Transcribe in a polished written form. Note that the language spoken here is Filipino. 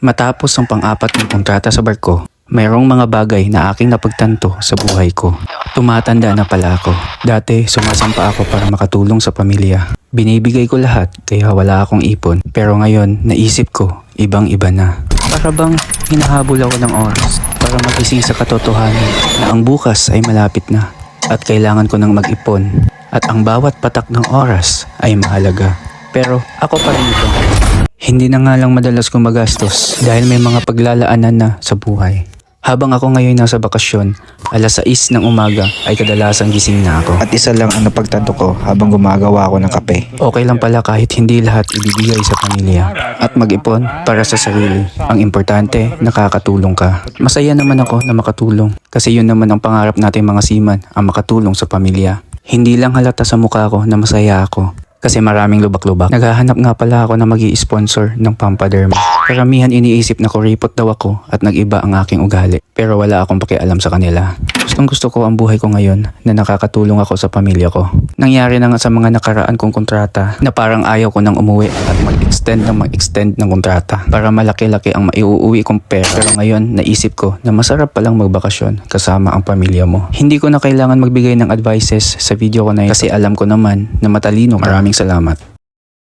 Matapos ang pang-apat ng kontrata sa barko, mayroong mga bagay na aking napagtanto sa buhay ko. Tumatanda na pala ako. Dati, sumasampa ako para makatulong sa pamilya. Binibigay ko lahat kaya wala akong ipon. Pero ngayon, naisip ko, ibang-iba na. Para bang hinahabol ako ng oras para magising sa katotohanan na ang bukas ay malapit na at kailangan ko nang mag-ipon at ang bawat patak ng oras ay mahalaga. Pero ako pa rin ito. Hindi na nga lang madalas gumagastos dahil may mga paglalaanan na sa buhay. Habang ako ngayon nasa bakasyon, alas 6 ng umaga ay kadalasang gising na ako. At isa lang ang napagtanto ko habang gumagawa ako ng kape. Okay lang pala kahit hindi lahat ibibigay sa pamilya at mag-ipon para sa sarili. Ang importante, nakakatulong ka. Masaya naman ako na makatulong kasi yun naman ang pangarap natin mga seaman, ang makatulong sa pamilya. Hindi lang halata sa mukha ko na masaya ako. Kasi maraming lubak-lubak. Naghahanap nga pala ako na magi-sponsor ng Pampaderm. Karamihan iniisip na kuripot daw ako at nag-iba ang aking ugali. Pero wala akong pakialam sa kanila. Gustong gusto ko ang buhay ko ngayon na nakakatulong ako sa pamilya ko. Nangyari na nga sa mga nakaraan kong kontrata na parang ayaw ko nang umuwi at mag-extend ng kontrata para malaki-laki ang maiuuwi kong pera. Pero ngayon naisip ko na masarap palang magbakasyon kasama ang pamilya mo. Hindi ko na kailangan magbigay ng advices sa video ko na yun kasi alam ko naman na matalino. Maraming salamat.